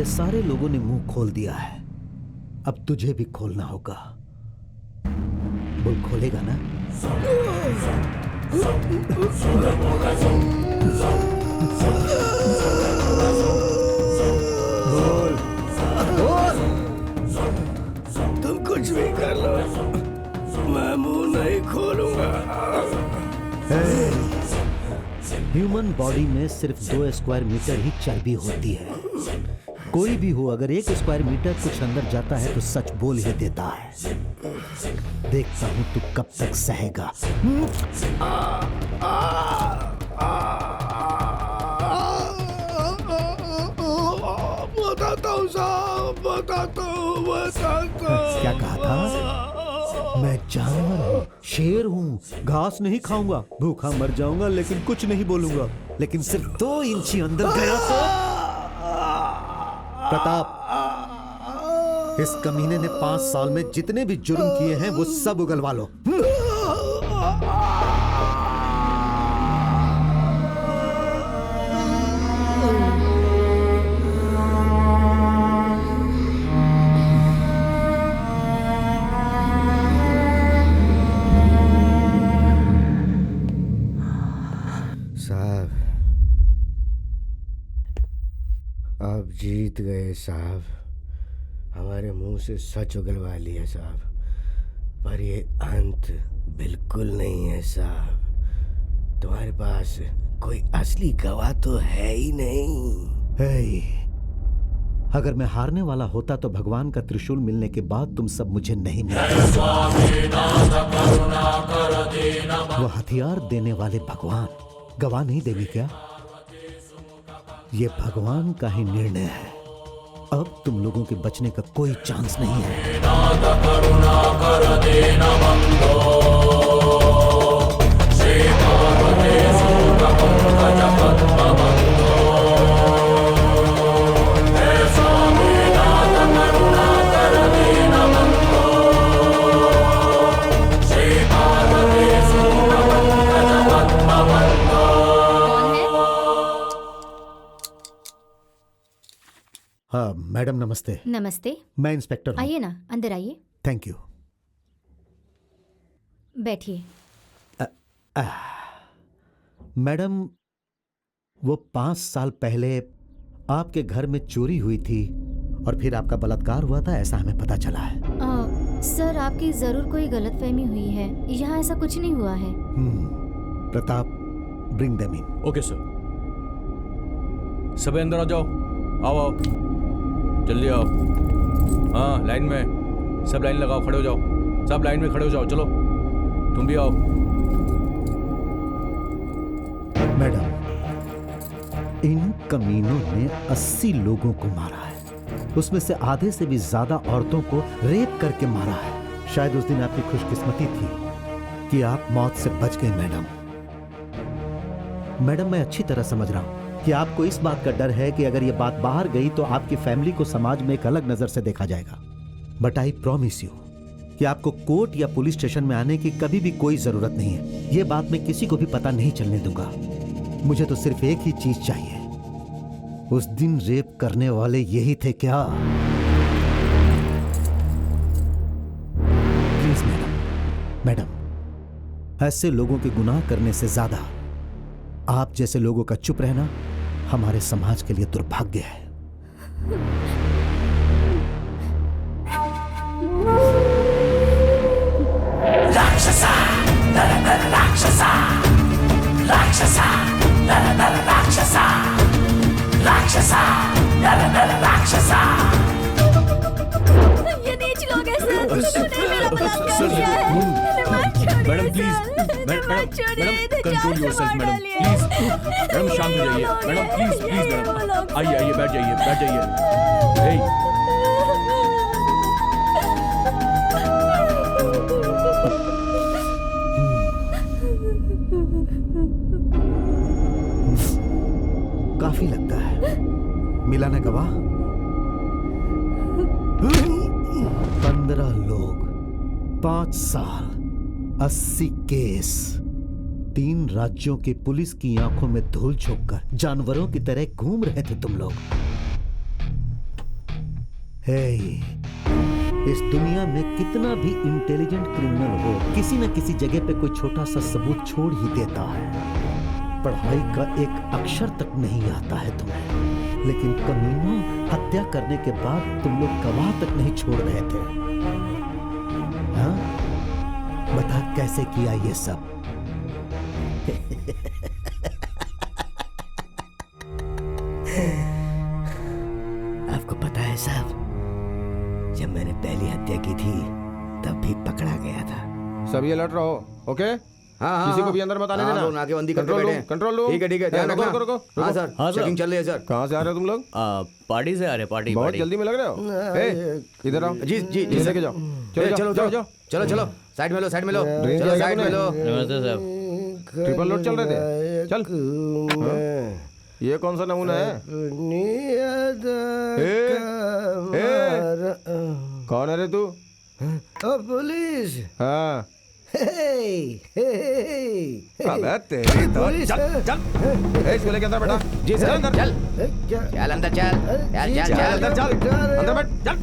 मेरे सारे लोगों ने मुंह खोल दिया है, अब तुझे भी खोलना होगा। बोल, खोलेगा ना? बोल बोल। तुम कुछ भी कर लो, मैं मुंह नहीं खोलूंगा। ह्यूमन बॉडी में सिर्फ 2 स्क्वायर मीटर ही चर्बी होती है। कोई भी हो, अगर 1 स्क्वायर मीटर कुछ अंदर जाता है तो सच बोल ही देता है। देखता हूं तू कब तक सहेगा। बताता हूँ साहब, बताता हूँ। क्या कहा था? मैं जानवर हूँ, शेर हूँ, घास नहीं खाऊंगा, भूखा मर जाऊंगा लेकिन कुछ नहीं बोलूंगा। लेकिन सिर्फ 2 इंची अंदर गया तो प्रताप, इस कमीने ने 5 साल में जितने भी जुर्म किए हैं वो सब उगलवा लो। साहब, आप जीत गए साहब। हमारे मुंह से सच उगलवा लिया साहब, पर ये अंत बिल्कुल नहीं है साहब। तुम्हारे पास कोई असली गवाह तो है ही नहीं। अगर मैं हारने वाला होता तो भगवान का त्रिशूल मिलने के बाद तुम सब मुझे नहीं मिलते। वो हथियार देने वाले भगवान गवाह नहीं देंगे क्या? ये भगवान का ही निर्णय है। अब तुम लोगों के बचने का कोई चांस नहीं है। हाँ मैडम, नमस्ते। नमस्ते। मैं इंस्पेक्टर हूँ। आइए ना, अंदर आइए। Thank you. बैठिए। मैडम, वो 5 साल पहले आपके घर में चोरी हुई थी और फिर आपका बलात्कार हुआ था, ऐसा हमें पता चला है। सर, आपकी जरूर कोई गलतफहमी हुई है, यहाँ ऐसा कुछ नहीं हुआ है। Pratap, bring them in. Okay sir. सब अंदर आ जाओ। आओ आओ, जल्दी आओ। हाँ, लाइन में सब लाइन लगाओ, खड़े हो जाओ। सब लाइन में खड़े हो जाओ, चलो तुम भी आओ। मैडम, इन कमीनों ने 80 लोगों को मारा है, उसमें से आधे से भी ज्यादा औरतों को रेप करके मारा है। शायद उस दिन आपकी खुशकिस्मती थी कि आप मौत से बच गए मैडम। मैडम, मैं अच्छी तरह समझ रहा हूं कि आपको इस बात का डर है कि अगर यह बात बाहर गई तो आपकी फैमिली को समाज में एक अलग नजर से देखा जाएगा। बट आई प्रॉमिस यू कि आपको कोर्ट या पुलिस स्टेशन में आने की कभी भी कोई जरूरत नहीं है। यह बात मैं किसी को भी पता नहीं चलने दूंगा। मुझे तो सिर्फ एक ही चीज चाहिए। उस दिन रेप करने वाले यही थे क्या? प्लीज मैडम, ऐसे लोगों के गुनाह करने से ज्यादा आप जैसे लोगों का चुप रहना हमारे समाज के लिए दुर्भाग्य है। राक्षसा, नर नर राक्षसा, राक्षसा, नर नर राक्षसा, राक्षसा, नर नर राक्षसा। ये नीच लोग हैं सर, उन्होंने मेरा बलात्कार किया है। Madam please, madam control yourself madam, please. Madam शांत हो जाइए मैडम, प्लीज प्लीज मैडम। आइए आइए, बैठ जाइए बैठ जाइए। काफी लगता है। मिला ना गवाह? 15 लोग, 5 साल, 80 केस। 3 राज्यों की पुलिस की आंखों में धूल झोंककर जानवरों की तरह घूम रहे थे तुम लोग। हे, इस दुनिया में कितना भी इंटेलिजेंट क्रिमिनल हो, किसी न किसी जगह पे कोई छोटा सा सबूत छोड़ ही देता है। पढ़ाई का एक अक्षर तक नहीं आता है तुम्हें, लेकिन कमीनों, हत्या करने के बाद तुम लोग गवाह तक नहीं छोड़ रहे थे। हाँ? बता कैसे किया ये सब? आपको पता है साहब, जब मैंने पहली हत्या की थी तब भी पकड़ा गया था। सभी अलर्ट रहो, ओके? हाँ, किसी को भी अंदर मत आने देना। नाकेबंदी कंट्रोल रूम, कंट्रोल रूम। ठीक है, ध्यान रखना। रुको। हाँ सर, चेकिंग चल रही है सर। कहाँ से आ रहे हो तुम लोग? पार्टी से आ रहे, पार्टी बहुत जल्दी में लग रहे हो। ए, इधर आओ। जी इसे लेके जाओ। चलो साइड में लो ड्रिंक चलो किया साइड में लो। नमस्ते साहब। ट्रिपल लोड चल रहे थे। चल। ये कौन सा नमूना है? कौन है रे तू? पुलिस। हाँ। अबे तेरी तो चल। इसको लेके अंदर बैठा। जी सर, अंदर चल अंदर चल अंदर चल। अंदर बैठ, चल।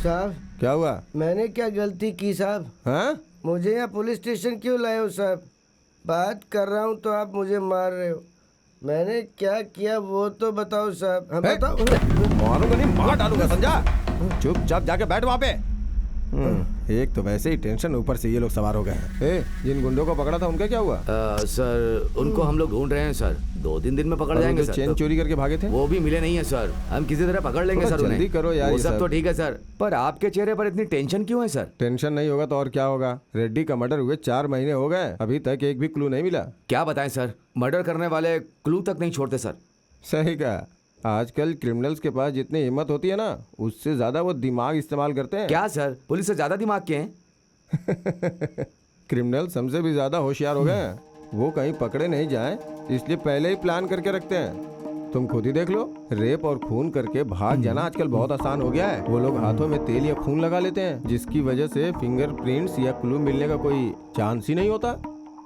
साहब, क्या हुआ? मैंने क्या गलती की साहब? हाँ? मुझे यहाँ पुलिस स्टेशन क्यों लाए हो साहब? बात कर रहा हूँ तो आप मुझे मार रहे हो। मैंने क्या किया वो तो बताओ साहब। हम बताओ। मारूंगा नहीं, मार डालूंगा, समझा? चुपचाप जाके बैठ वहाँ पे। एक तो वैसे ही टेंशन, ऊपर से ये लोग सवार हो गए हैं। जिन गुंडों को पकड़ा था उनका क्या हुआ? सर, उनको हम लोग ढूंढ रहे हैं सर। 2-3 दिन में पकड़ जाएंगे सर। चेन चोरी करके भागे थे वो भी मिले नहीं है सर। हम किसी तरह पकड़ लेंगे सर। जल्दी करो यार। वो ये सब तो ठीक है सर, पर आपके चेहरे पर इतनी टेंशन क्यों है सर? टेंशन नहीं होगा तो और क्या होगा? रेड्डी का मर्डर हुए 4 महीने हो गए, अभी तक एक भी क्लू नहीं मिला। क्या बताएं सर, मर्डर करने वाले क्लू तक नहीं छोड़ते सर। सही कहा। आजकल क्रिमिनल्स के पास जितनी हिम्मत होती है ना, उससे ज्यादा वो दिमाग इस्तेमाल करते हैं। क्या सर, पुलिस से ज्यादा दिमाग के हैं? क्रिमिनल्स हमसे भी ज्यादा होशियार हो गए हैं। वो कहीं पकड़े नहीं जाएं, इसलिए पहले ही प्लान करके रखते हैं। तुम खुद ही देख लो, रेप और खून करके भाग जाना आजकल बहुत आसान हो गया है। वो लोग हाथों में तेल या खून लगा लेते हैं, जिसकी वजह से फिंगरप्रिंट्स या क्लू मिलने का कोई चांस ही नहीं होता।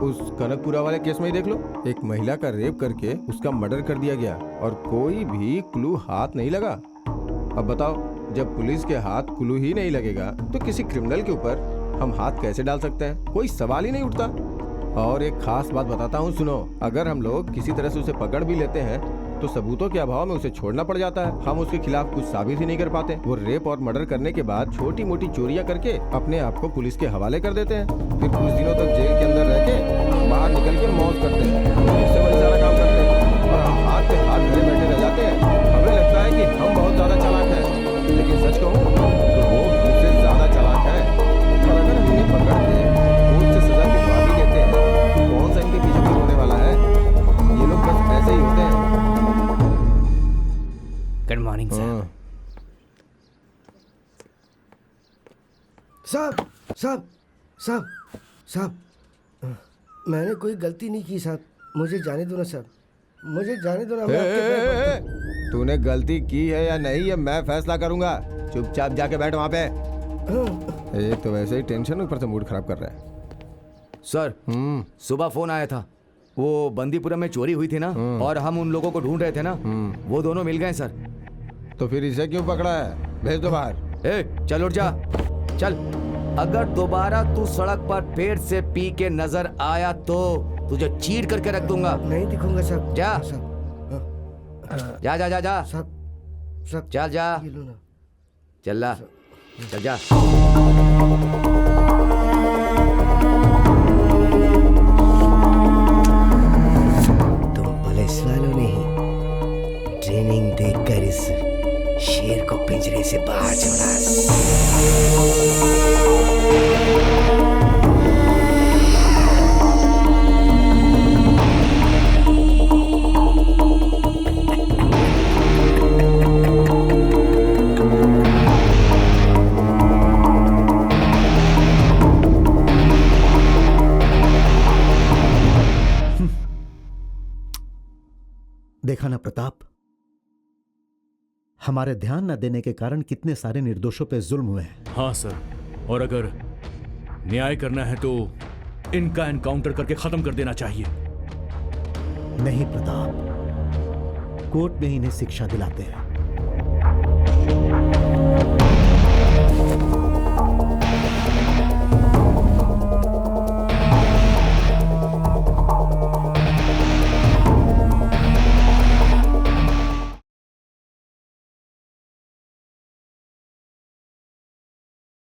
उस कनकपुरा वाले केस में ही देख लो, एक महिला का रेप करके उसका मर्डर कर दिया गया और कोई भी क्लू हाथ नहीं लगा। अब बताओ, जब पुलिस के हाथ क्लू ही नहीं लगेगा तो किसी क्रिमिनल के ऊपर हम हाथ कैसे डाल सकते हैं? कोई सवाल ही नहीं उठता। और एक खास बात बताता हूँ, सुनो। अगर हम लोग किसी तरह से उसे पकड़ भी लेते हैं तो सबूतों के अभाव में उसे छोड़ना पड़ जाता है। हम उसके खिलाफ कुछ साबित ही नहीं कर पाते। वो रेप और मर्डर करने के बाद छोटी मोटी चोरियां करके अपने आप को पुलिस के हवाले कर देते हैं, फिर कुछ दिनों तक जेल के अंदर रह के बाहर निकल के मौज करते हैं, इससे बड़ी सारा काम करते हैं और हम हाथ पे हाथ धरे बैठे रह जाते हैं। हमें लगता है कि हम बहुत ज्यादा चालाक हैं, लेकिन सच कहूँ तो वो हमसे ज्यादा चालाक है। और अगर हम उन्हें पकड़ के कोर्ट से सजा दिलवा भी देते हैं तो कौन सा इनके पीछे होने वाला है? ये लोग बस ऐसे ही होते हैं। Good morning sir. साहब साहब साहब साहब, मैंने कोई गलती नहीं की साहब। मुझे जाने दो ना साहब, मुझे जाने दो ना। मैं आपके पैर पड़ता हूं। तूने गलती की है या नहीं, ये मैं फैसला करूंगा। चुपचाप जाके बैठ वहाँ पे। एक तो वैसे ही टेंशन, ऊपर से मूड खराब कर रहा है। सर, सुबह फोन आया था। वो बंदीपुरा में चोरी हुई थी ना, और हम उन लोगों को ढूंढ रहे थे ना, वो दोनों मिल गए सर। तो फिर इसे क्यों पकड़ा है? भेज दो बाहर। चल उठ जा, चल। अगर दोबारा तू सड़क पर पेट से पी के नजर आया तो तुझे चीर करके रख दूंगा। नहीं दिखूंगा सब। जा जा जा जा जा सब सब। चल जा, चल ला, चल जा। तुम पुलिस वालों ने ही ट्रेनिंग देकर इस शेर को पिंजरे से बाहर छोड़ा। देखा ना प्रताप, हमारे ध्यान न देने के कारण कितने सारे निर्दोषों पे जुल्म हुए हैं। हाँ सर, और अगर न्याय करना है तो इनका एनकाउंटर करके खत्म कर देना चाहिए। नहीं प्रताप, कोर्ट में इन्हें शिक्षा दिलाते हैं।